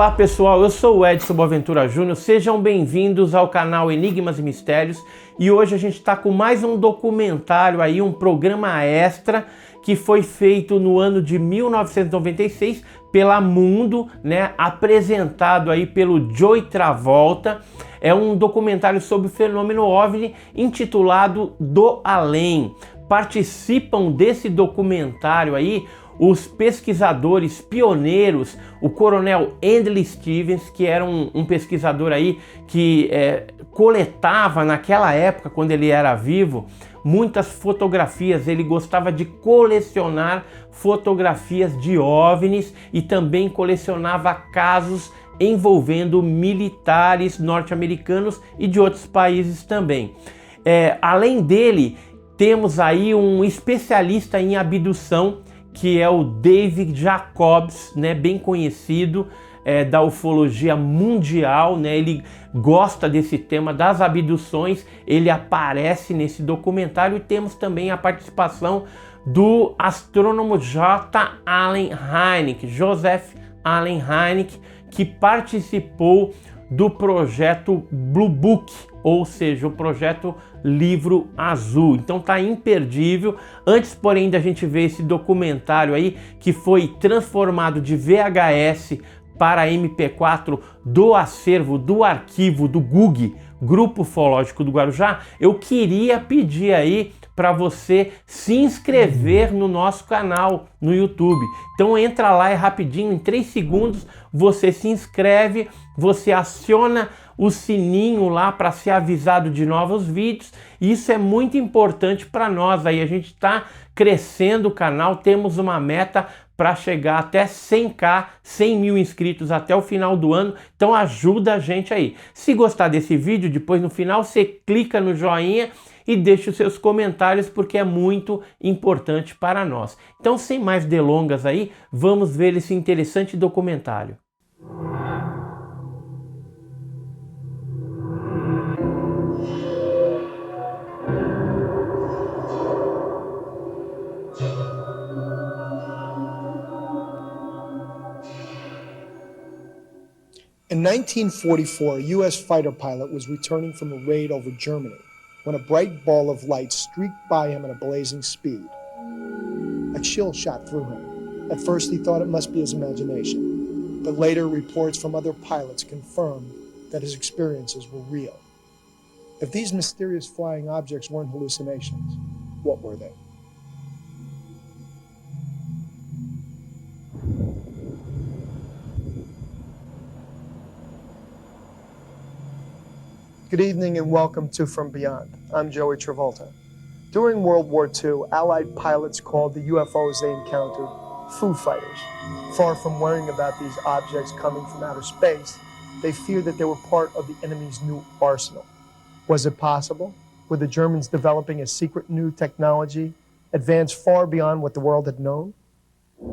Olá pessoal, eu sou o Edison Boaventura Júnior, sejam bem-vindos ao canal Enigmas e Mistérios e hoje a gente está com mais um documentário aí, um programa extra que foi feito no ano de 1996 pela Mundo, né, apresentado aí pelo Joey Travolta. É um documentário sobre o fenômeno OVNI intitulado Do Além. Participam desse documentário aí os pesquisadores pioneiros, o Coronel Wendelle Stevens, que era um pesquisador aí que coletava naquela época, quando ele era vivo, muitas fotografias. Ele gostava de colecionar fotografias de OVNIs e também colecionava casos envolvendo militares norte-americanos e de outros países também. Além dele, temos aí um especialista em abdução, que é o David Jacobs, né, bem conhecido da ufologia mundial, né? Ele gosta desse tema das abduções, ele aparece nesse documentário. E temos também a participação do astrônomo Joseph Allen Hynek, que participou do projeto Blue Book, ou seja, o projeto Livro Azul. Então tá imperdível. Antes, porém, da gente ver esse documentário aí, que foi transformado de VHS para MP4 do acervo, do arquivo do GUG, Grupo Ufológico do Guarujá, eu queria pedir aí para você se inscrever no nosso canal no YouTube. Então entra lá, é rapidinho, em 3 segundos você se inscreve, você aciona o sininho lá para ser avisado de novos vídeos. Isso é muito importante para nós aí. A gente está crescendo o canal, temos uma meta para chegar até 100k, 100 mil inscritos até o final do ano. Então ajuda a gente aí. Se gostar desse vídeo, depois no final você clica no joinha e deixe os seus comentários, porque é muito importante para nós. Então, sem mais delongas aí, vamos ver esse interessante documentário. In 1944, a U.S. fighter pilot was returning from a raid over Germany when a bright ball of light streaked by him at a blazing speed. A chill shot through him. At first, he thought it must be his imagination, but later reports from other pilots confirmed that his experiences were real. If these mysterious flying objects weren't hallucinations, what were they? Good evening and welcome to From Beyond. I'm Joey Travolta. During World War II, Allied pilots called the UFOs they encountered Foo Fighters. Far from worrying about these objects coming from outer space, they feared that they were part of the enemy's new arsenal. Was it possible? Were the Germans developing a secret new technology, advanced far beyond what the world had known?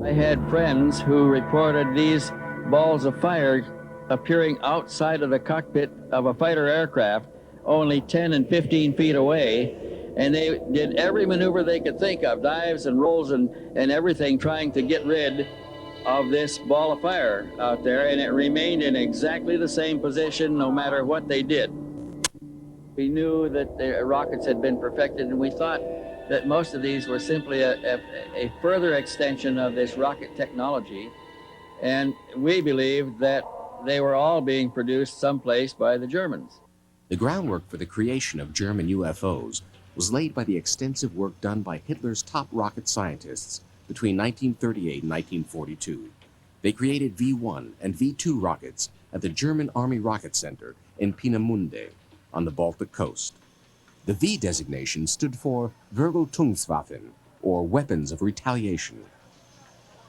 I had friends who reported these balls of fire appearing outside of the cockpit of a fighter aircraft only 10 and 15 feet away, and they did every maneuver they could think of, dives and rolls and everything, trying to get rid of this ball of fire out there, and it remained in exactly the same position no matter what they did. We knew that the rockets had been perfected, and we thought that most of these were simply a further extension of this rocket technology, and we believed that they were all being produced someplace by the Germans. The groundwork for the creation of German UFOs was laid by the extensive work done by Hitler's top rocket scientists between 1938 and 1942. They created V-1 and V-2 rockets at the German Army Rocket Center in Peenemünde on the Baltic coast. The V designation stood for Vergeltungswaffen, or weapons of retaliation.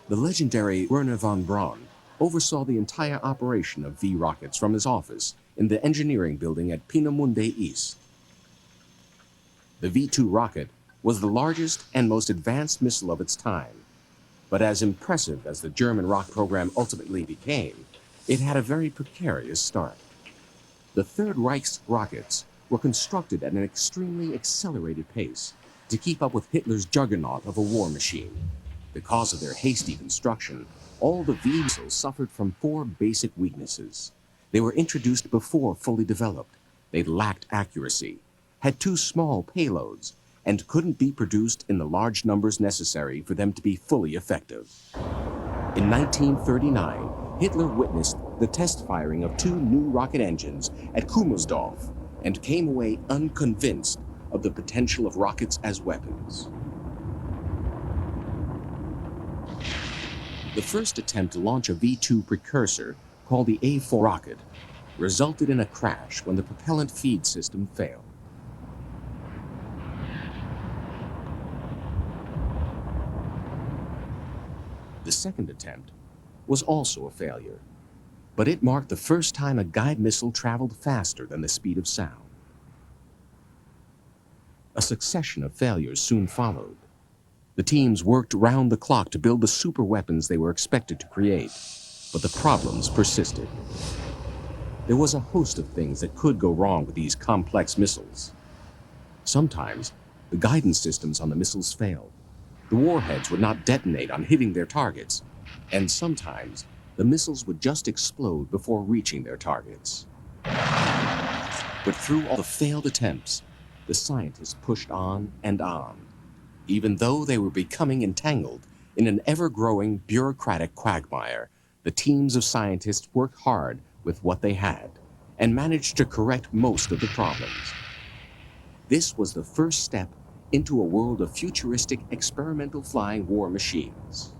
The legendary Werner von Braun oversaw the entire operation of V rockets from his office in the engineering building at Peenemünde East. The V-2 rocket was the largest and most advanced missile of its time, but as impressive as the German rocket program ultimately became, it had a very precarious start. The Third Reich's rockets were constructed at an extremely accelerated pace to keep up with Hitler's juggernaut of a war machine. Because of their hasty construction, all the V missiles suffered from 4 basic weaknesses. They were introduced before fully developed. They lacked accuracy, had too small payloads, and couldn't be produced in the large numbers necessary for them to be fully effective. In 1939, Hitler witnessed the test firing of 2 new rocket engines at Kummersdorf and came away unconvinced of the potential of rockets as weapons. The first attempt to launch a V-2 precursor, called the A-4 rocket, resulted in a crash when the propellant feed system failed. The second attempt was also a failure, but it marked the first time a guide missile traveled faster than the speed of sound. A succession of failures soon followed. The teams worked round the clock to build the super weapons they were expected to create, but the problems persisted. There was a host of things that could go wrong with these complex missiles. Sometimes, the guidance systems on the missiles failed. The warheads would not detonate on hitting their targets, and sometimes, the missiles would just explode before reaching their targets. But through all the failed attempts, the scientists pushed on and on, even though they were becoming entangled in an ever-growing bureaucratic quagmire. The teams of scientists worked hard with what they had and managed to correct most of the problems. This was the first step into a world of futuristic experimental flying war machines.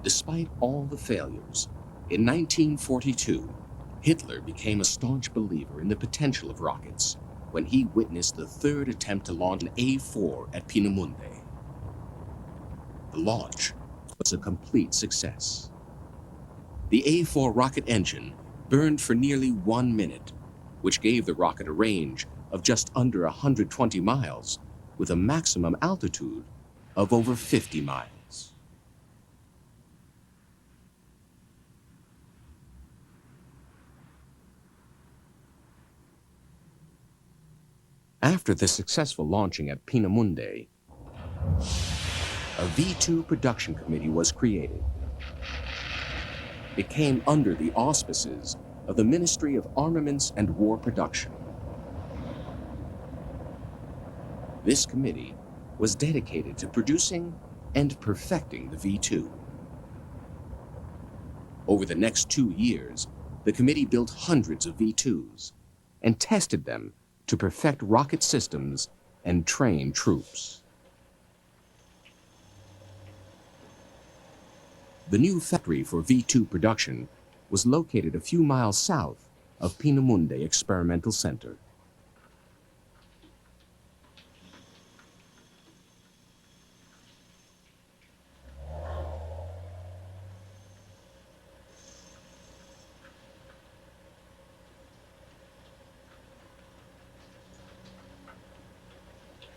Despite all the failures, in 1942, Hitler became a staunch believer in the potential of rockets when he witnessed the third attempt to launch an A-4 at Peenemünde. The launch was a complete success. The A-4 rocket engine burned for nearly 1 minute, which gave the rocket a range of just under 120 miles, with a maximum altitude of over 50 miles. After the successful launching at Peenemünde, a V-2 production committee was created. It came under the auspices of the Ministry of Armaments and War Production. This committee was dedicated to producing and perfecting the V-2. Over the next 2 years, the committee built hundreds of V-2s and tested them to perfect rocket systems and train troops. The new factory for V-2 production was located a few miles south of Peenemünde Experimental Center.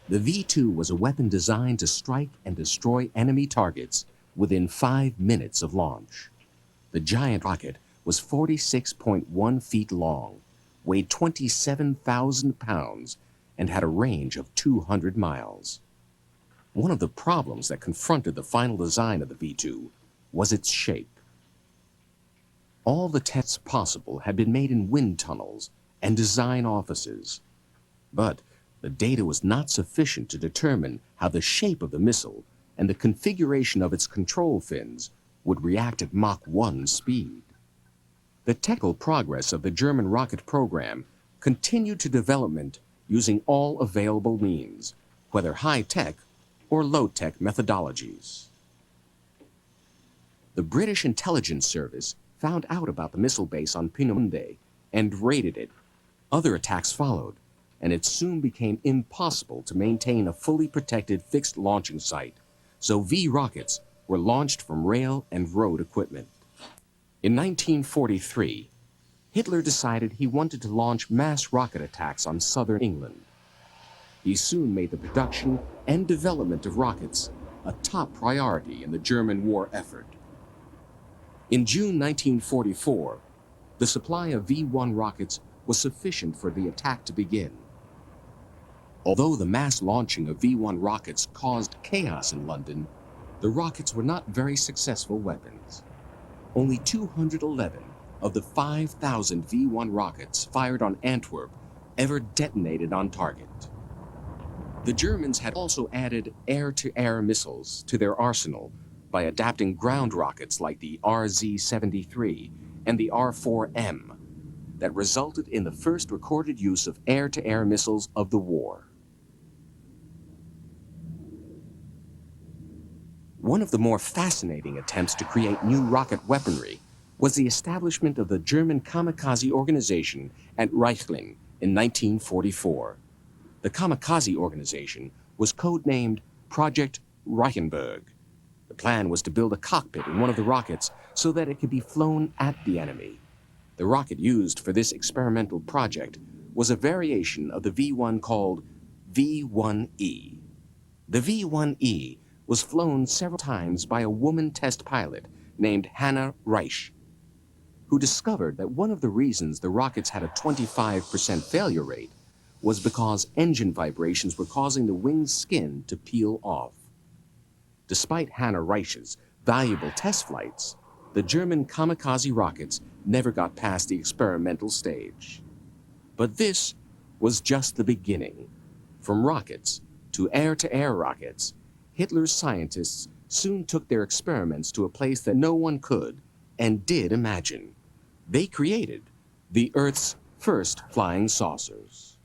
The V-2 was a weapon designed to strike and destroy enemy targets within 5 minutes of launch. The giant rocket was 46.1 feet long, weighed 27,000 pounds, and had a range of 200 miles. One of the problems that confronted the final design of the V-2 was its shape. All the tests possible had been made in wind tunnels and design offices, but the data was not sufficient to determine how the shape of the missile and the configuration of its control fins would react at Mach 1 speed. The technical progress of the German rocket program continued to development using all available means, whether high-tech or low-tech methodologies. The British Intelligence Service found out about the missile base on Peenemünde and raided it. Other attacks followed, and it soon became impossible to maintain a fully protected fixed launching site, so V-rockets were launched from rail and road equipment. In 1943, Hitler decided he wanted to launch mass rocket attacks on southern England. He soon made the production and development of rockets a top priority in the German war effort. In June 1944, the supply of V-1 rockets was sufficient for the attack to begin. Although the mass launching of V-1 rockets caused chaos in London, the rockets were not very successful weapons. Only 211 of the 5,000 V-1 rockets fired on Antwerp ever detonated on target. The Germans had also added air-to-air missiles to their arsenal by adapting ground rockets like the RZ-73 and the R-4M that resulted in the first recorded use of air-to-air missiles of the war. One of the more fascinating attempts to create new rocket weaponry was the establishment of the German kamikaze organization at Reichling in 1944. The kamikaze organization was codenamed Project Reichenberg. The plan was to build a cockpit in one of the rockets so that it could be flown at the enemy. The rocket used for this experimental project was a variation of the V-1 called V-1E. The V-1E was flown several times by a woman test pilot named Hannah Reich, who discovered that one of the reasons the rockets had a 25% failure rate was because engine vibrations were causing the wing's skin to peel off. Despite Hannah Reich's valuable test flights, the German kamikaze rockets never got past the experimental stage. But this was just the beginning. From rockets to air-to-air rockets, Hitler's scientists soon took their experiments to a place that no one could and did imagine. They created the Earth's first flying saucers.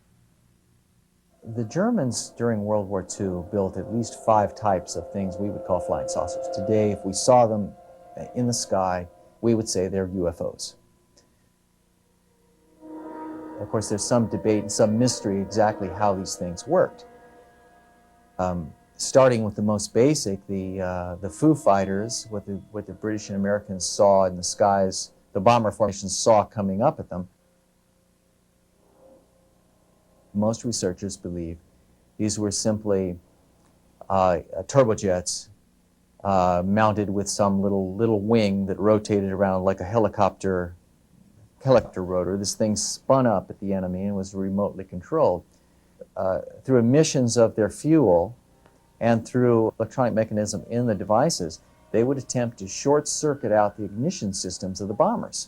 The Germans during World War II built at least 5 types of things we would call flying saucers. Today, if we saw them in the sky, we would say they're UFOs. Of course, there's some debate and some mystery exactly how these things worked. Starting with the most basic, the Foo Fighters, what the British and Americans saw in the skies, the bomber formations saw coming up at them. Most researchers believe these were simply turbojets mounted with some little wing that rotated around like a helicopter rotor. This thing spun up at the enemy and was remotely controlled. Through emissions of their fuel and through electronic mechanism in the devices, they would attempt to short-circuit out the ignition systems of the bombers.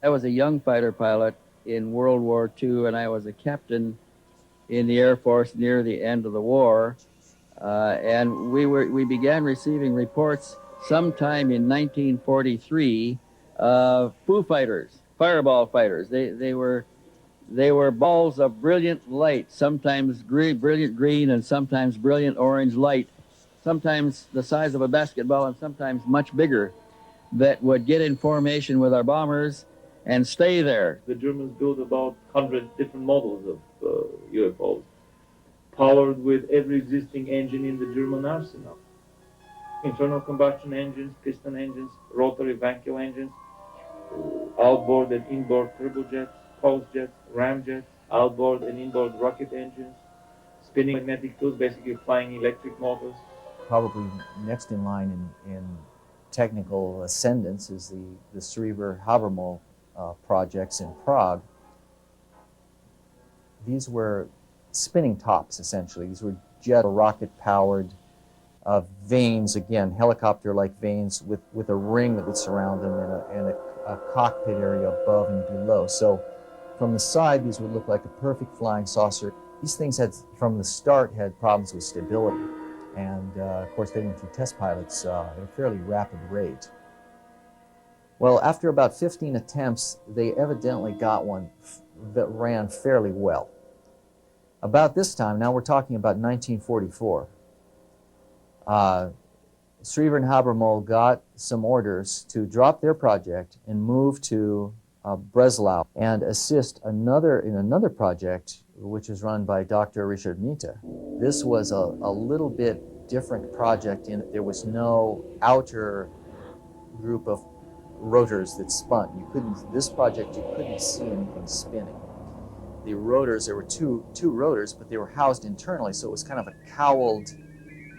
I was a young fighter pilot in World War II, and I was a captain in the Air Force near the end of the war. And we began receiving reports sometime in 1943 of Foo Fighters, fireball fighters. They were balls of brilliant light, sometimes brilliant green and sometimes brilliant orange light, sometimes the size of a basketball and sometimes much bigger, that would get in formation with our bombers and stay there. The Germans built about 100 different models of UFOs, powered with every existing engine in the German arsenal. Internal combustion engines, piston engines, rotary vacuum engines, outboard and inboard turbojets, pulse jets, ramjets, outboard and inboard rocket engines, spinning magnetic tools, basically flying electric motors. Probably next in line in technical ascendance is the Schreiber-Habermas projects in Prague. These were spinning tops, essentially. These were jet or rocket-powered vanes, again, helicopter-like vanes with a ring that would surround them and a cockpit area above and below. So from the side, these would look like a perfect flying saucer. These things from the start, had problems with stability. And of course, they went through test pilots at a fairly rapid rate. Well, after about 15 attempts, they evidently got one that ran fairly well. About this time, now we're talking about 1944, Schreiber and Habermas got some orders to drop their project and move to Breslau and assist in another project which was run by Dr. Richard Miete. This was a little bit different project in that there was no outer group of rotors that spun. This project, you couldn't see anything spinning. The rotors, there were two rotors, but they were housed internally, so it was kind of a cowled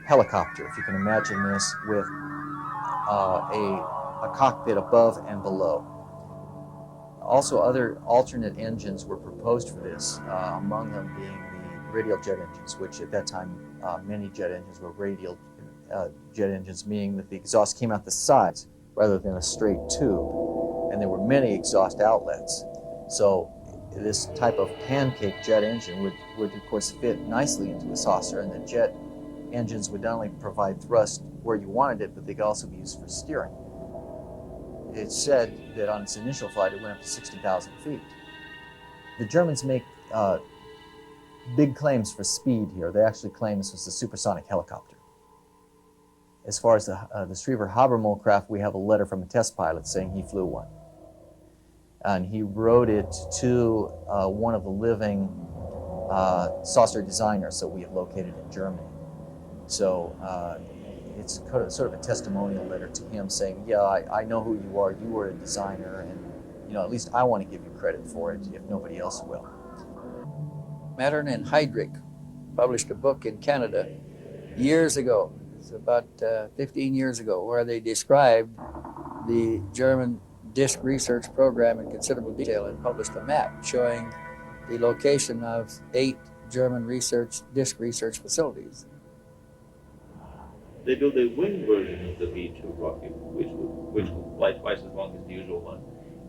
helicopter, if you can imagine this, with a cockpit above and below. Also, other alternate engines were proposed for this, among them being the radial jet engines, which at that time, many jet engines were radial jet engines, meaning that the exhaust came out the sides rather than a straight tube, and there were many exhaust outlets. So this type of pancake jet engine would of course fit nicely into a saucer, and the jet engines would not only provide thrust where you wanted it, but they could also be used for steering. It's said that on its initial flight it went up to 60,000 feet. The Germans make big claims for speed here. They actually claim this was a supersonic helicopter. As far as the Strever-Habermohl craft, we have a letter from a test pilot saying he flew one. And he wrote it to one of the living saucer designers that we have located in Germany. So it's sort of a testimonial letter to him saying, yeah, I know who you are. You were a designer, and at least I want to give you credit for it if nobody else will. Mattern and Heydrich published a book in Canada years ago. It's about 15 years ago, where they described the German disk research program in considerable detail and published a map showing the location of 8 German disk research facilities. They built a wing version of the V-2 rocket, which would fly twice as long as the usual one.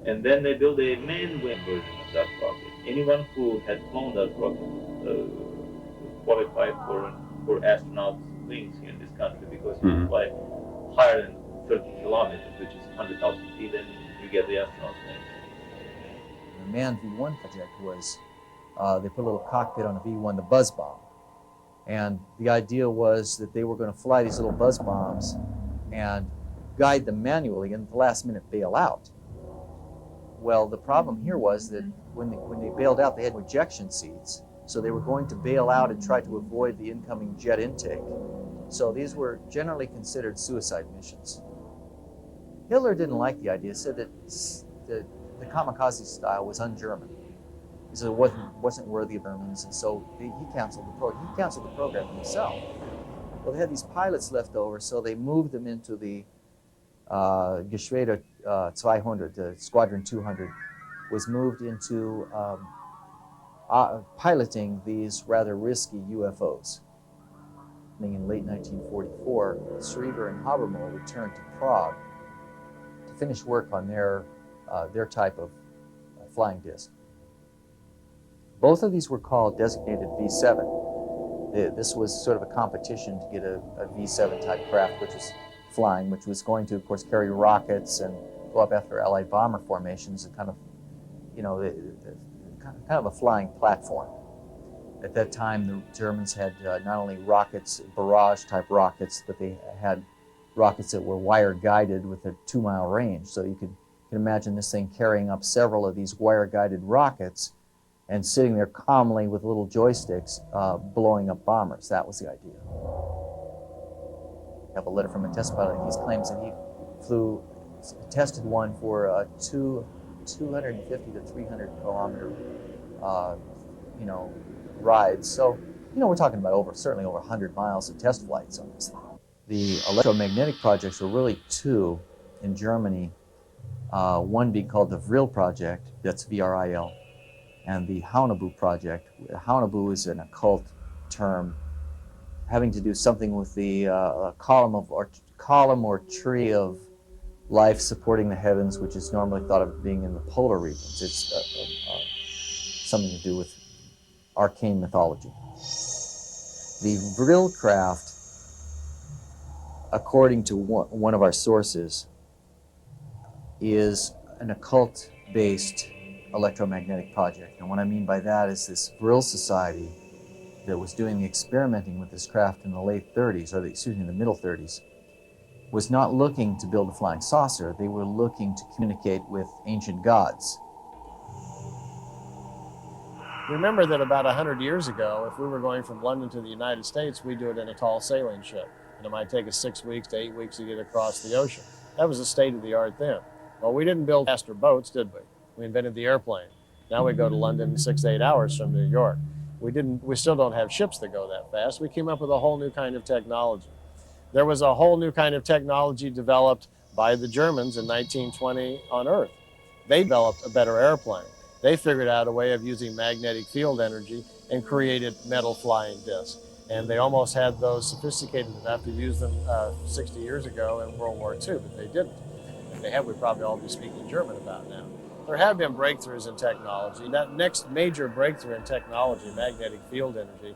And then they built a manned wing version of that rocket. Anyone who had flown that rocket qualified for astronauts' wings here in this country, because you can fly higher than 30 kilometers, which is 100,000 feet, and you get the astronaut's wings. The manned V1 project was, they put a little cockpit on a V1, the buzz bomb. And the idea was that they were going to fly these little buzz bombs and guide them manually and at the last minute bail out. Well, the problem here was that when they bailed out, they had ejection seats. So they were going to bail out and try to avoid the incoming jet intake. So these were generally considered suicide missions. Hitler didn't like the idea, said that the kamikaze style was un-German. He said it wasn't worthy of Germans, and so he canceled the program. He canceled the program himself. Well, they had these pilots left over, so they moved them into the Geschwader 200, the Squadron 200, was moved into piloting these rather risky UFOs. In late 1944, Strever and Habermohl returned to Prague to finish work on their type of flying disc. Both of these were called designated V7. This was sort of a competition to get a V7 type craft, which was flying, which was going to, of course, carry rockets and go up after Allied bomber formations and kind of a flying platform. At that time, the Germans had not only rockets, barrage-type rockets, but they had rockets that were wire-guided with a 2-mile range. So you can imagine this thing carrying up several of these wire-guided rockets and sitting there calmly with little joysticks blowing up bombers. That was the idea. I have a letter from a test pilot. He claims that he tested one for 250 to 300 kilometer rides. So, we're talking about certainly over 100 miles of test flights on this thing. The electromagnetic projects were really 2 in Germany, one being called the Vril project, that's V-R-I-L, and the Haunebu project. Haunebu is an occult term having to do something with the column or tree of life supporting the heavens, which is normally thought of being in the polar regions. It's something to do with arcane mythology. The Vril craft, according to one of our sources, is an occult-based electromagnetic project. And what I mean by that is this Vril society that was doing the experimenting with this craft in the late 30s, the middle 30s, was not looking to build a flying saucer. They were looking to communicate with ancient gods. Remember that about 100 years ago, if we were going from London to the United States, we'd do it in a tall sailing ship. And it might take us 6 weeks to 8 weeks to get across the ocean. That was the state of the art then. Well, we didn't build faster boats, did we? We invented the airplane. Now we go to London in 6 to 8 hours from New York. We still don't have ships that go that fast. We came up with a whole new kind of technology. There was a whole new kind of technology developed by the Germans in 1920 on Earth. They developed a better airplane. They figured out a way of using magnetic field energy and created metal flying discs. And they almost had those sophisticated enough to use them 60 years ago in World War II, but they didn't. If they had, we'd probably all be speaking German about now. There have been breakthroughs in technology. That next major breakthrough in technology, magnetic field energy,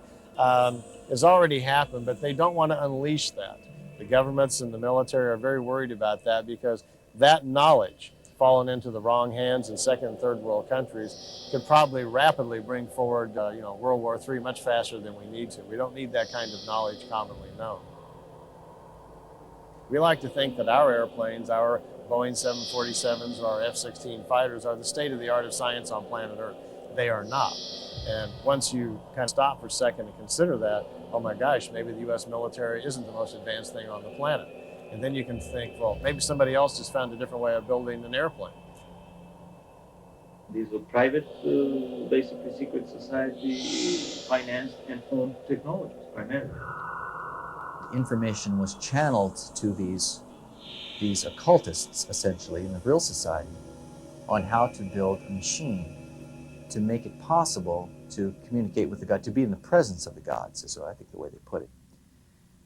has already happened, but they don't want to unleash that. The governments and the military are very worried about that because that knowledge fallen into the wrong hands in second and third world countries could probably rapidly bring forward World War III much faster than we need to. We don't need that kind of knowledge commonly known. We like to think that our airplanes, our Boeing 747s or our F-16 fighters are the state of the art of science on planet Earth. They are not. And once you kind of stop for a second and consider that, oh my gosh, maybe the US military isn't the most advanced thing on the planet. And then you can think, well, maybe somebody else just found a different way of building an airplane. These were private, basically secret society financed and owned technologies primarily. Information was channeled to these occultists, essentially, in the Vril Society, on how to build a machine to make it possible to communicate with the God, to be in the presence of the gods, is I think the way they put it.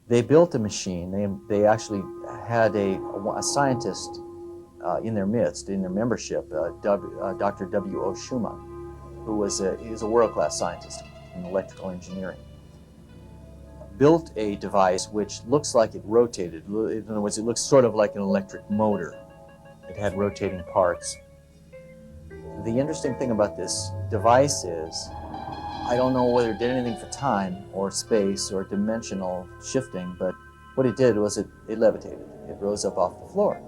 They built a machine. They actually had a scientist in their midst, in their membership, Dr. W.O. Schumann, who was a world-class scientist in electrical engineering. Built a device which looks like it rotated. In other words, it looks sort of like an electric motor. It had rotating parts. The interesting thing about this device is, I don't know whether it did anything for time or space or dimensional shifting, but what it did was it levitated. It rose up off the floor.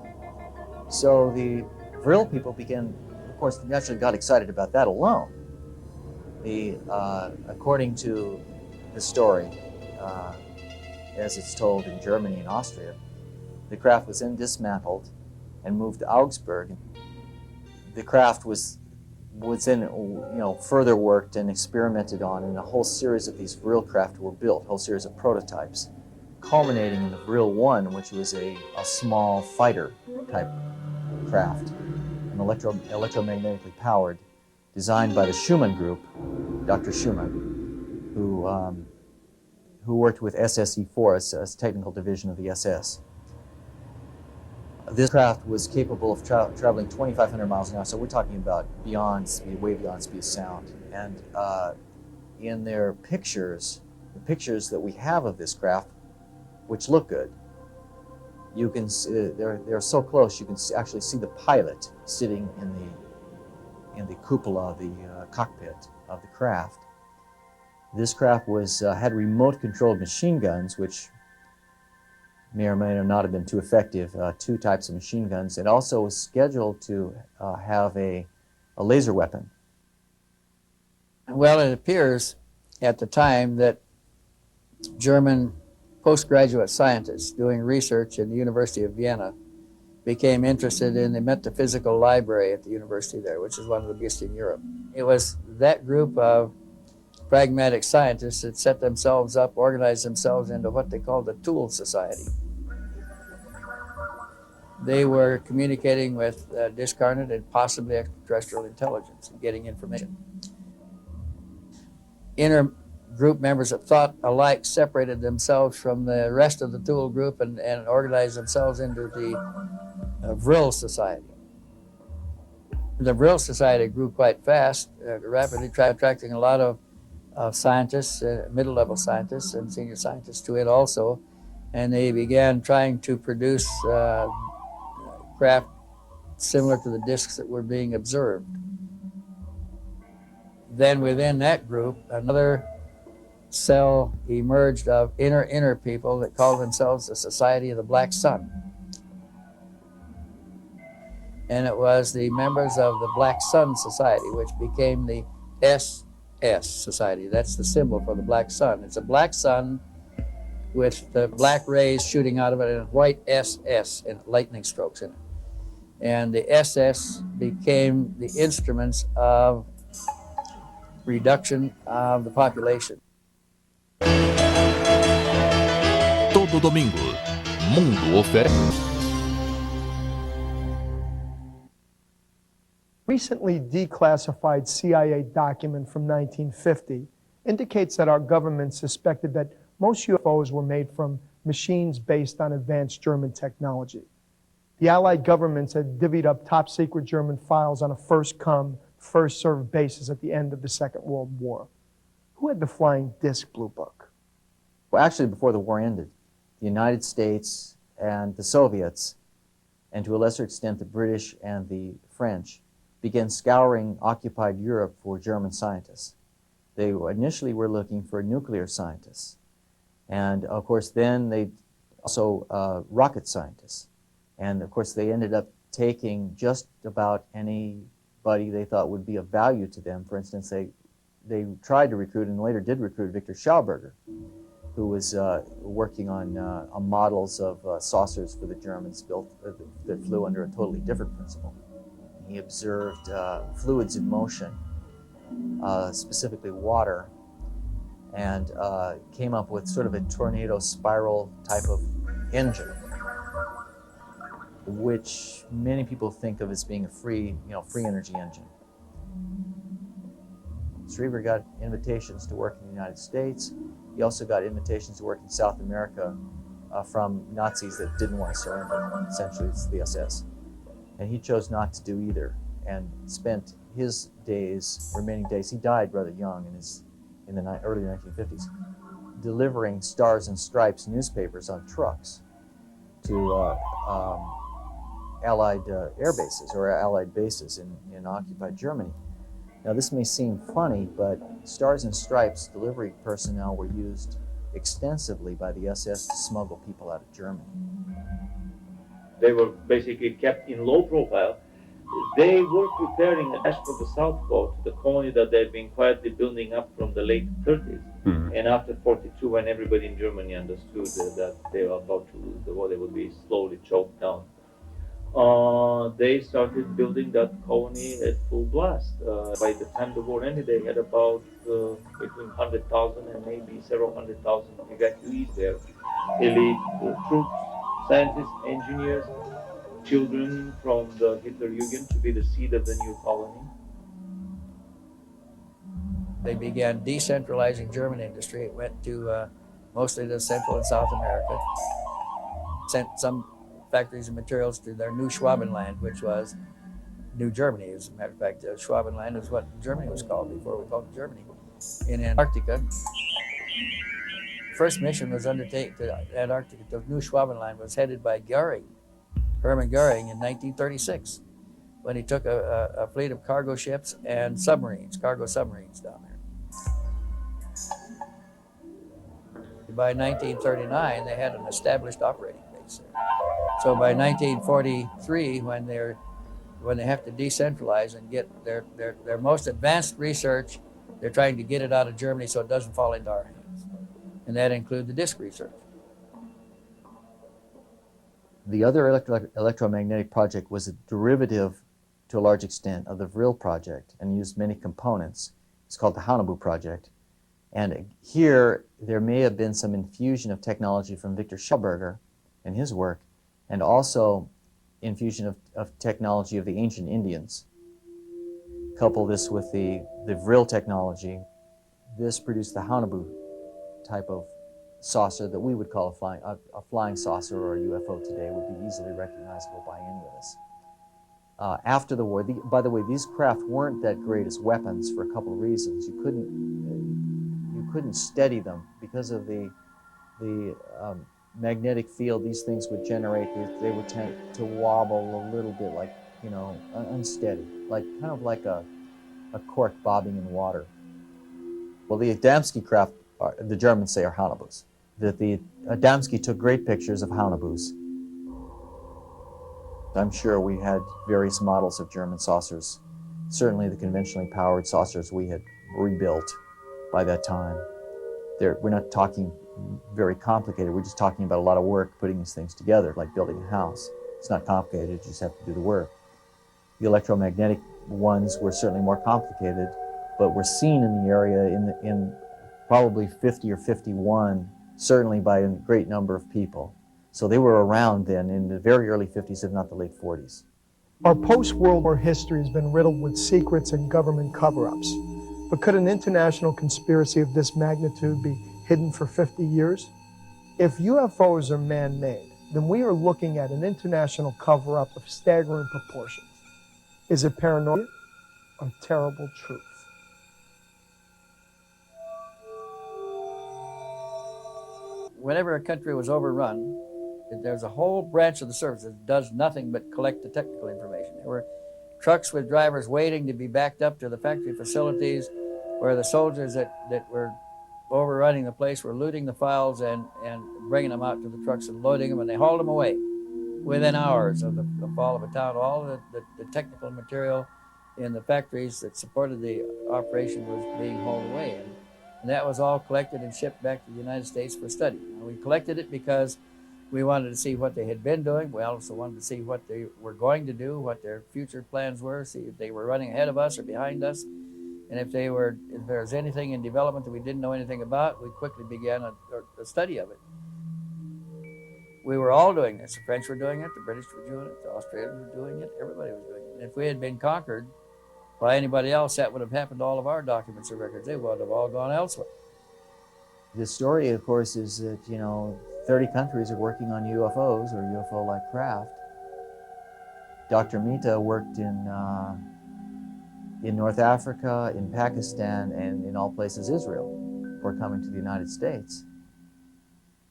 So the Vril people began, of course, naturally got excited about that alone. According to the story, as it's told in Germany and Austria, the craft was then dismantled and moved to Augsburg. The craft was then further worked and experimented on, and a whole series of these Vril craft were built, a whole series of prototypes, culminating in the Vril 1, which was a small fighter type craft, an electromagnetically powered, designed by the Schumann Group, Dr. Schumann, who worked with SSE-4, a technical division of the SS. This craft was capable of traveling 2,500 miles an hour, so we're talking about beyond speed, way beyond speed of sound. And in their pictures, the pictures that we have of this craft, which look good, you can see, they're so close you can actually see the pilot sitting in the cupola, the cockpit of the craft. This craft had remote-controlled machine guns, which may or may not have been too effective, 2 types of machine guns. It also was scheduled to have a laser weapon. Well, it appears at the time that German postgraduate scientists doing research in the University of Vienna became interested in the metaphysical library at the university there, which is one of the biggest in Europe. It was that group of pragmatic scientists that set themselves up, organized themselves into what they called the Tool Society. They were communicating with discarnate and possibly extraterrestrial intelligence and getting information. Inner group members that thought alike separated themselves from the rest of the Tool group and organized themselves into the Vril Society. The Vril Society grew quite fast, rapidly attracting a lot of scientists, middle-level scientists and senior scientists to it also, and they began trying to produce craft similar to the discs that were being observed. Then within that group, another cell emerged of inner people that called themselves the Society of the Black Sun. And it was the members of the Black Sun Society, which became the SS Society. That's the symbol for the Black Sun. It's a black sun with the black rays shooting out of it and a white SS and lightning strokes in it. And the SS became the instruments of reduction of the population. Todo domingo, Mundo oferece. Recently declassified CIA document from 1950 indicates that our government suspected that Most UFOs were made from machines based on advanced German technology. The Allied governments had divvied up top secret German files on a first come, first served basis at the end of the Second World War. Who had the flying disc blue book? Well, actually, before the war ended, the United States and the Soviets, and to a lesser extent the British and the French, began scouring occupied Europe for German scientists. They initially were looking for nuclear scientists. And of course, then they also rocket scientists. And of course, they ended up taking just about anybody they thought would be of value to them. For instance, they tried to recruit and later did recruit Victor Schauberger, who was working on models of saucers for the Germans built that flew under a totally different principle. He observed fluids in motion, specifically water, and came up with sort of a tornado spiral type of engine, which many people think of as being a free energy engine. Schriever got invitations to work in the United States. He also got invitations to work in South America from Nazis that didn't want to surrender. Essentially, it's the SS. And he chose not to do either and spent his remaining days, he died rather young in the early 1950s, delivering Stars and Stripes newspapers on trucks to Allied air bases or Allied bases in occupied Germany. Now, this may seem funny, but Stars and Stripes delivery personnel were used extensively by the SS to smuggle people out of Germany. They were basically kept in low profile. They were preparing a dash for the South Pole, the colony that they'd been quietly building up from the late 30s. Mm-hmm. And after 42, when everybody in Germany understood that they were about to lose the war, they would be slowly choked down. They started building that colony at full blast. By the time the war ended, they had about between 100,000 and maybe several 100,000 evacuees there. Elite troops, scientists, engineers, children from the Hitlerjugend to be the seed of the new colony. They began decentralizing German industry. It went to mostly to Central and South America. Sent some factories and materials to their new Schwabenland, which was New Germany. As a matter of fact, Schwabenland is what Germany was called before we called it Germany. In Antarctica, first mission was undertaken to Antarctica. The new Schwabenland was headed by Hermann Göring in 1936, when he took a fleet of cargo ships and cargo submarines down there. By 1939, they had an established operating base there. So by 1943, when they have to decentralize and get their most advanced research, they're trying to get it out of Germany so it doesn't fall into our hands. And that includes the disk research. The other electromagnetic project was a derivative, to a large extent, of the Vril project and used many components. It's called the Haunebu project. And here, there may have been some infusion of technology from Victor Schauberger and his work, and also infusion of technology of the ancient Indians. Couple this with the Vril technology, this produced the Haunebu type of saucer that we would call a flying saucer, or a UFO today would be easily recognizable by any of us. After the war, by the way, these craft weren't that great as weapons for a couple of reasons. You couldn't steady them because of the magnetic field these things would generate. They would tend to wobble a little bit, like, unsteady, kind of like a cork bobbing in water. Well, the Adamski craft, the Germans say, are Haunebus. That the Adamski took great pictures of Haunebus. I'm sure we had various models of German saucers. Certainly the conventionally powered saucers we had rebuilt by that time. We're not talking very complicated. We're just talking about a lot of work putting these things together, like building a house. It's not complicated, you just have to do the work. The electromagnetic ones were certainly more complicated, but were seen in the area in probably 50 or 51, certainly by a great number of people. So they were around then in the very early 50s, if not the late 40s. Our post-World War history has been riddled with secrets and government cover-ups. But could an international conspiracy of this magnitude be hidden for 50 years? If UFOs are man-made, then we are looking at an international cover-up of staggering proportions. Is it paranoia or terrible truth? Whenever a country was overrun, there's a whole branch of the service that does nothing but collect the technical information. There were trucks with drivers waiting to be backed up to the factory facilities where the soldiers that were overrunning the place were looting the files and bringing them out to the trucks and loading them, and they hauled them away within hours of the fall of a town. All the technical material in the factories that supported the operation was being hauled away. And that was all collected and shipped back to the United States for study. Now, we collected it because we wanted to see what they had been doing. We also wanted to see what they were going to do, what their future plans were, see if they were running ahead of us or behind us. And if there was anything in development that we didn't know anything about, we quickly began a study of it. We were all doing this. The French were doing it, the British were doing it, the Australians were doing it, everybody was doing it. And if we had been conquered by anybody else, that would have happened to all of our documents or records. They would have all gone elsewhere. The story, of course, is that, 30 countries are working on UFOs or UFO-like craft. Dr. Mita worked in North Africa, in Pakistan, and in all places Israel before coming to the United States.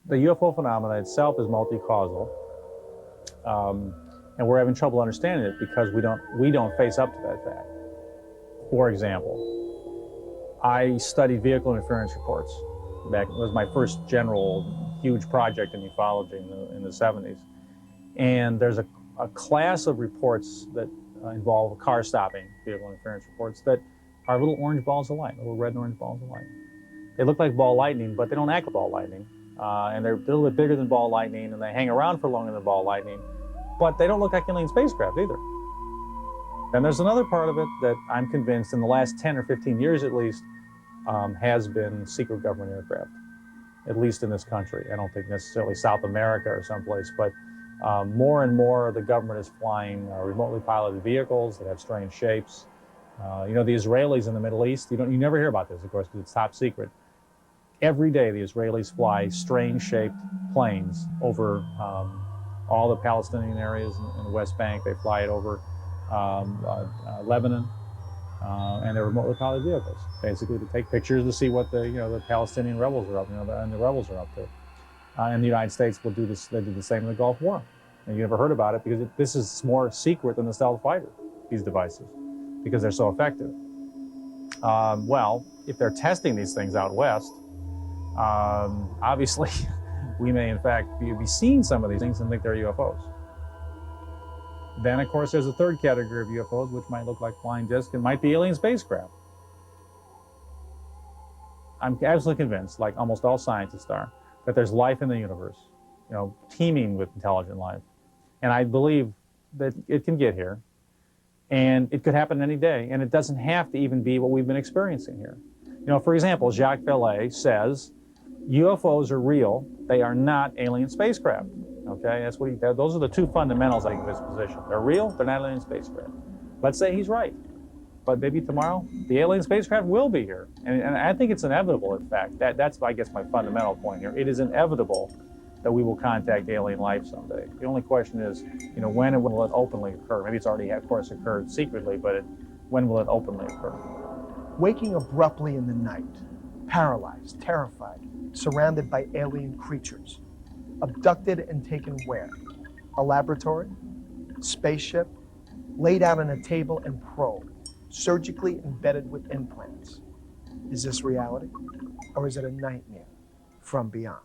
The UFO phenomena itself is multi-causal, and we're having trouble understanding it because we don't face up to that fact. For example, I studied vehicle interference reports. It was my first general huge project in ufology in the 70s. And there's a class of reports that involve car stopping, vehicle interference reports, that are little orange balls of light, little red and orange balls of light. They look like ball lightning, but they don't act like ball lightning. And they're a little bit bigger than ball lightning, and they hang around for longer than ball lightning, but they don't look like alien spacecraft either. And there's another part of it that I'm convinced in the last 10 or 15 years at least has been secret government aircraft, at least in this country. I don't think necessarily South America or someplace, but more and more the government is flying remotely piloted vehicles that have strange shapes. The Israelis in the Middle East, you never hear about this, of course, because it's top secret. Every day the Israelis fly strange shaped planes over all the Palestinian areas in the West Bank. They fly it over Lebanon, and they're remotely piloted vehicles, basically to take pictures to see what the Palestinian rebels are up, and the rebels are up to. And the United States will do this. They did the same in the Gulf War. And you never heard about it because this is more secret than the stealth fighter, these devices, because they're so effective. Well, if they're testing these things out west, obviously we may in fact be seeing some of these things and think they're UFOs. Then, of course, there's a third category of UFOs, which might look like flying discs and might be alien spacecraft. I'm absolutely convinced, like almost all scientists are, that there's life in the universe, teeming with intelligent life. And I believe that it can get here, and it could happen any day, and it doesn't have to even be what we've been experiencing here. For example, Jacques Vallée says, UFOs are real, they are not alien spacecraft. Okay, that's what those are the two fundamentals I think of his position. They're real, they're not alien spacecraft. Let's say he's right, but maybe tomorrow the alien spacecraft will be here. And I think it's inevitable, in fact. That's, I guess, my fundamental point here. It is inevitable that we will contact alien life someday. The only question is, when and when will it openly occur? Maybe it's already, of course, occurred secretly, but when will it openly occur? Waking abruptly in the night, paralyzed, terrified, surrounded by alien creatures. Abducted and taken where? A laboratory? Spaceship? Laid out on a table and probed, surgically embedded with implants. Is this reality? Or is it a nightmare from beyond?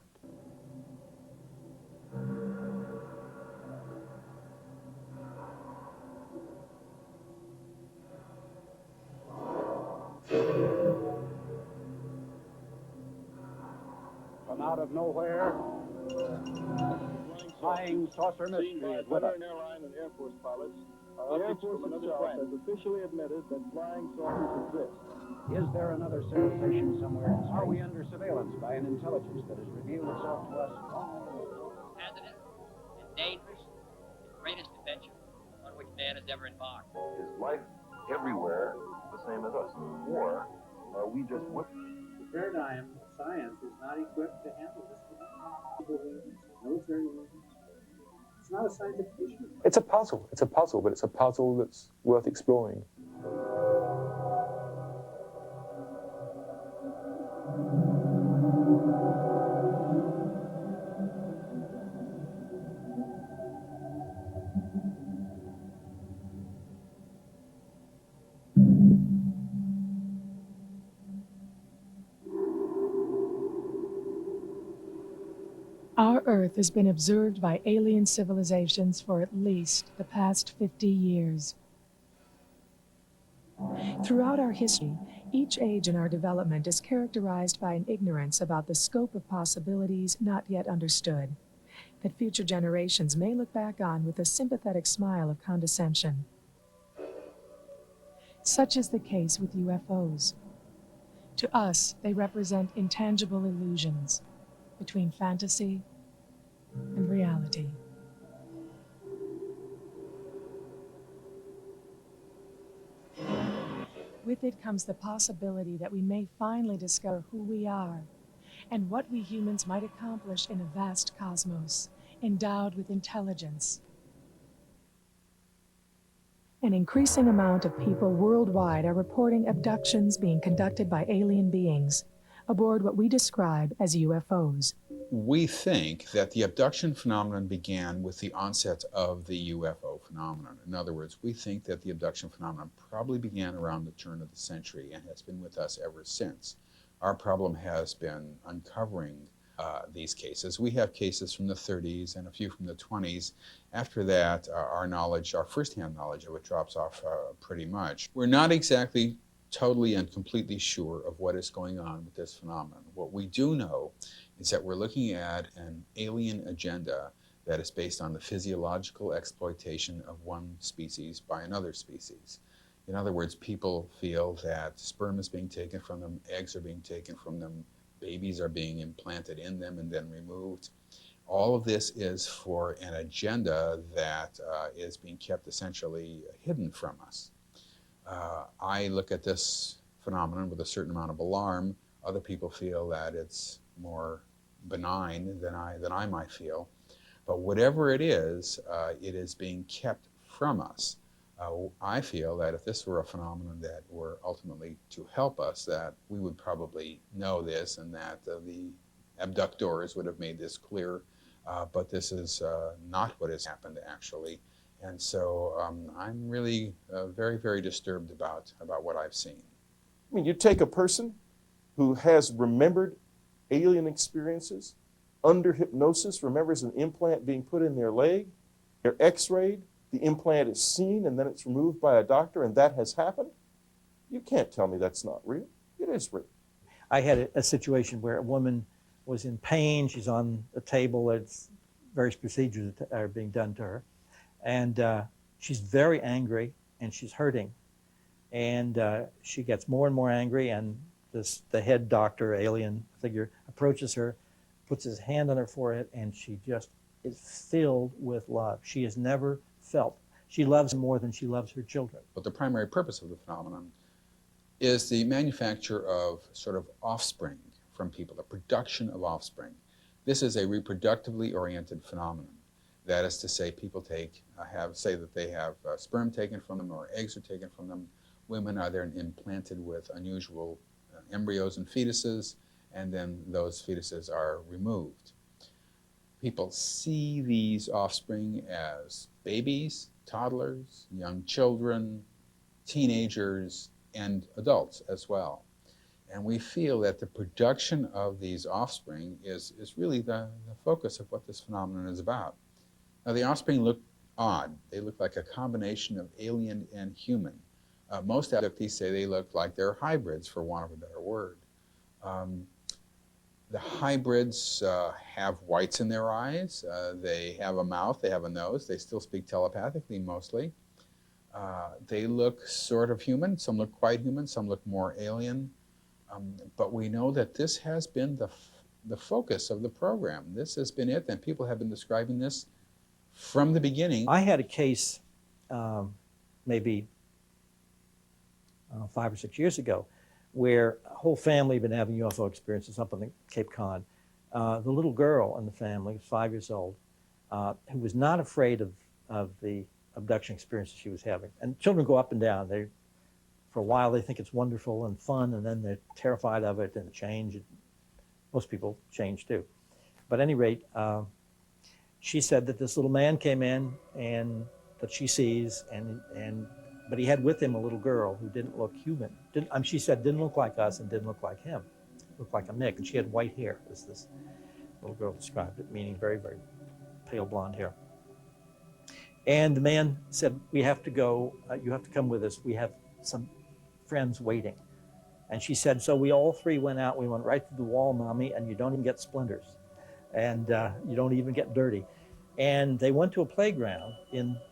From out of nowhere, flying saucer mystery is with us. Airline and Air Force pilots. The Air Force itself has officially admitted that flying saucers exist. Is there another civilization somewhere in space? Are we under surveillance by an intelligence that has revealed itself to us? Hazardous and dangerous, the greatest adventure on which man has ever embarked. Is life everywhere the same as us? Or are we just with? The paradigm of science is not equipped to handle this phenomenon. Military reasons. It's not a scientific issue. It's a puzzle. It's a puzzle, but it's a puzzle that's worth exploring. Our Earth has been observed by alien civilizations for at least the past 50 years. Throughout our history, each age in our development is characterized by an ignorance about the scope of possibilities not yet understood, that future generations may look back on with a sympathetic smile of condescension. Such is the case with UFOs. To us, they represent intangible illusions between fantasy and reality. With it comes the possibility that we may finally discover who we are and what we humans might accomplish in a vast cosmos, endowed with intelligence. An increasing amount of people worldwide are reporting abductions being conducted by alien beings aboard what we describe as UFOs. We think that the abduction phenomenon began with the onset of the UFO phenomenon. In other words, we think that the abduction phenomenon probably began around the turn of the century and has been with us ever since. Our problem has been uncovering these cases. We have cases from the 30s and a few from the 20s. After that, our knowledge, our firsthand knowledge of it drops off pretty much. We're not exactly totally and completely sure of what is going on with this phenomenon. What we do know is that we're looking at an alien agenda that is based on the physiological exploitation of one species by another species. In other words, people feel that sperm is being taken from them, eggs are being taken from them, babies are being implanted in them and then removed. All of this is for an agenda that is being kept essentially hidden from us. I look at this phenomenon with a certain amount of alarm. Other people feel that it's more benign than I might feel. But whatever it is being kept from us. I feel that if this were a phenomenon that were ultimately to help us, that we would probably know this and that the abductors would have made this clear. But this is not what has happened actually. And so I'm really very, very disturbed about what I've seen. I mean, you take a person who has remembered alien experiences under hypnosis, remembers an implant being put in their leg, they're x-rayed, the implant is seen, and then it's removed by a doctor, and that has happened. You can't tell me that's not real. It is real. I had a situation where a woman was in pain. She's on a table. It's various procedures that are being done to her. And she's very angry and she's hurting. And she gets more and more angry, and the head doctor, alien figure, approaches her, puts his hand on her forehead, and she just is filled with love. She has never felt. She loves him more than she loves her children. But the primary purpose of the phenomenon is the manufacture of sort of offspring from people, the production of offspring. This is a reproductively oriented phenomenon. That is to say, people say that they have sperm taken from them or eggs are taken from them. Women are then implanted with unusual embryos and fetuses, and then those fetuses are removed. People see these offspring as babies, toddlers, young children, teenagers, and adults as well. And we feel that the production of these offspring is really the focus of what this phenomenon is about. Now, the offspring look odd. They look like a combination of alien and human. Most abductees say they look like they're hybrids, for want of a better word. The hybrids have whites in their eyes. They have a mouth, they have a nose. They still speak telepathically mostly. They look sort of human. Some look quite human, some look more alien. But we know that this has been the focus of the program. This has been it, and people have been describing this from the beginning. I had a case maybe 5 or 6 years ago where a whole family had been having UFO experiences up on the Cape Cod. The little girl in the family, 5 years old, who was not afraid of the abduction experiences she was having. And children go up and down. For a while, they think it's wonderful and fun, and then they're terrified of it and change. Most people change too. But at any rate, she said that this little man came in and that she sees, but he had with him a little girl who didn't look human. She said didn't look like us and didn't look like him. Looked like a mix, and she had white hair, as this little girl described it, meaning very, very pale blonde hair. And the man said, we have to go, you have to come with us. We have some friends waiting. And she said, so we all three went out. We went right to the wall, Mommy, and you don't even get splinters. And you don't even get dirty. And they went to a playground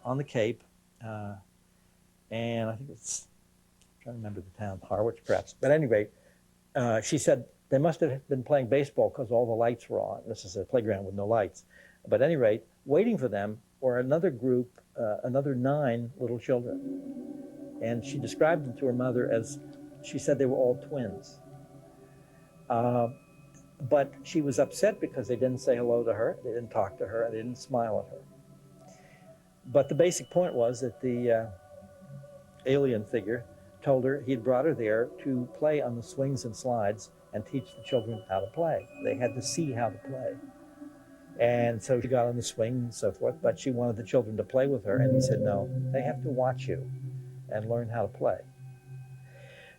on the Cape. And I think I'm trying to remember the town, Harwich perhaps. But at any rate, she said they must have been playing baseball because all the lights were on. This is a playground with no lights. But at any rate, waiting for them were another group, another 9 little children. And she described them to her mother as, she said they were all twins. But she was upset because they didn't say hello to her, they didn't talk to her, and they didn't smile at her. But the basic point was that the alien figure told her he'd brought her there to play on the swings and slides and teach the children how to play. They had to see how to play. And so she got on the swing and so forth, but she wanted the children to play with her, and he said, no, they have to watch you and learn how to play.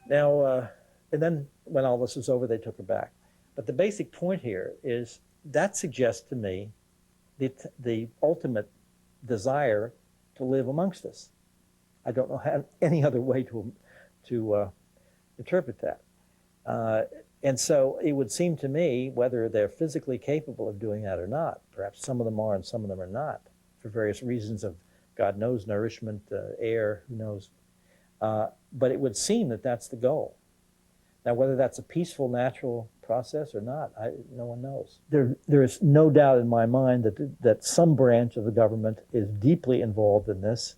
Now, and then when all this was over, they took her back. But the basic point here is that suggests to me the ultimate desire to live amongst us. I don't know how, any other way to interpret that. And so it would seem to me, whether they're physically capable of doing that or not, perhaps some of them are and some of them are not, for various reasons of, God knows, nourishment, air, who knows. But it would seem that that's the goal. Now, whether that's a peaceful, natural process or not, no one knows. There is no doubt in my mind that some branch of the government is deeply involved in this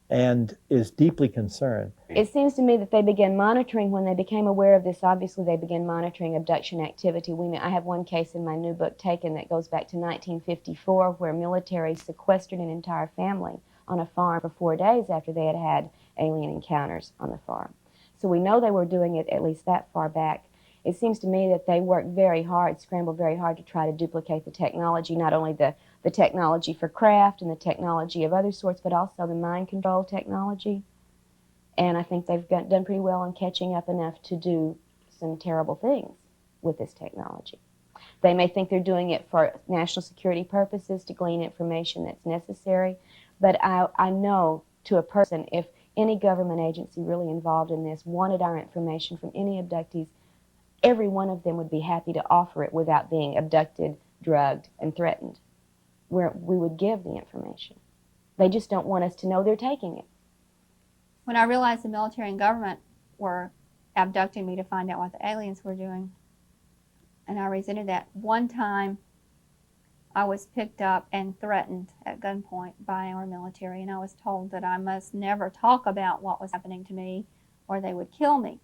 and is deeply concerned. It seems to me that they began monitoring when they became aware of this. Obviously, they began monitoring abduction activity. I have one case in my new book, Taken, that goes back to 1954, where military sequestered an entire family on a farm for 4 days after they had had alien encounters on the farm. So we know they were doing it at least that far back. It seems to me that they worked very hard, scrambled very hard to try to duplicate the technology, not only the technology for craft and the technology of other sorts, but also the mind control technology. And I think they've done pretty well in catching up enough to do some terrible things with this technology. They may think they're doing it for national security purposes to glean information that's necessary, but I know to a person, if any government agency really involved in this wanted our information from any abductees, every one of them would be happy to offer it without being abducted, drugged, and threatened. We would give the information. They just don't want us to know they're taking it. When I realized the military and government were abducting me to find out what the aliens were doing, and I resented that. One time, I was picked up and threatened at gunpoint by our military, and I was told that I must never talk about what was happening to me or they would kill me.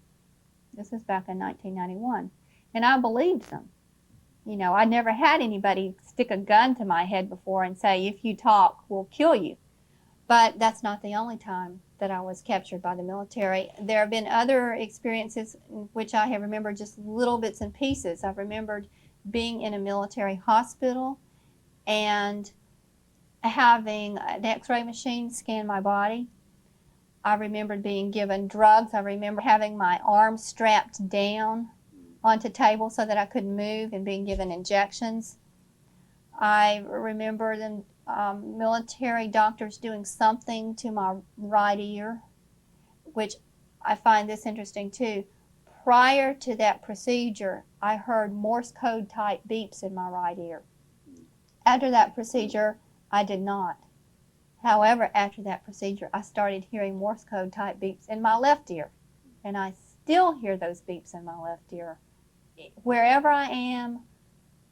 This was back in 1991, and I believed them. You know, I never had anybody stick a gun to my head before and say, if you talk, we'll kill you. But that's not the only time that I was captured by the military. There have been other experiences in which I have remembered just little bits and pieces. I've remembered being in a military hospital and having an x-ray machine scan my body. I remembered being given drugs. I remember having my arms strapped down onto tables so that I couldn't move and being given injections. I remember the military doctors doing something to my right ear, which I find this interesting too. Prior to that procedure, I heard Morse code type beeps in my right ear. After that procedure, I did not. However, after that procedure, I started hearing Morse code type beeps in my left ear, and I still hear those beeps in my left ear. Wherever I am,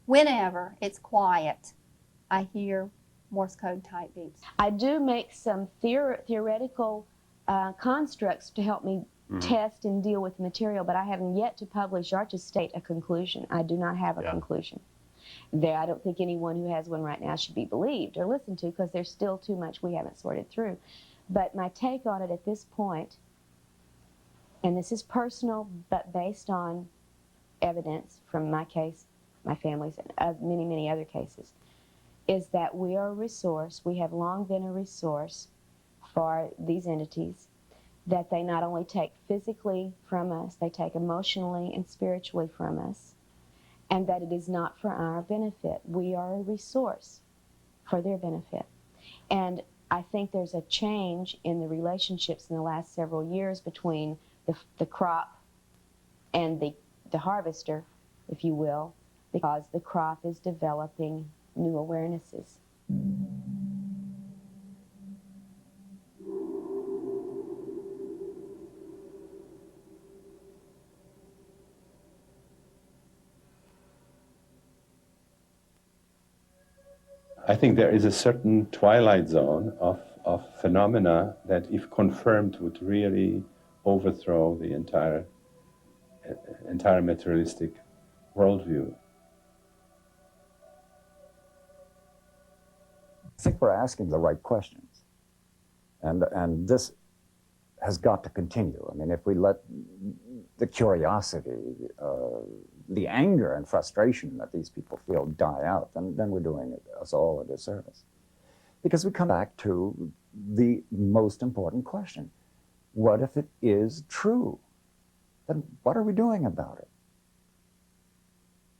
whenever it's quiet, I hear Morse code type beeps. I do make some theoretical constructs to help me test and deal with the material, but I haven't yet to publish or to state a conclusion. I do not have a conclusion. I don't think anyone who has one right now should be believed or listened to, because there's still too much we haven't sorted through. But my take on it at this point, and this is personal, but based on evidence from my case, my family's, and many, many other cases, is that we are a resource. We have long been a resource for these entities, that they not only take physically from us, they take emotionally and spiritually from us, and that it is not for our benefit. We are a resource for their benefit. And I think there's a change in the relationships in the last several years between the crop and the harvester, if you will, because the crop is developing new awarenesses. I think there is a certain twilight zone of phenomena that, if confirmed, would really overthrow the entire materialistic worldview. I think we're asking the right questions, and this has got to continue. I mean, if we let the curiosity, the anger and frustration that these people feel die out, then we're doing us all a disservice. Because we come back to the most important question. What if it is true? Then what are we doing about it?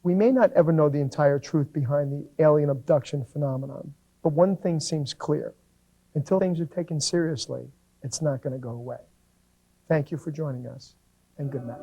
We may not ever know the entire truth behind the alien abduction phenomenon, but one thing seems clear. Until things are taken seriously, it's not going to go away. Thank you for joining us, and good night.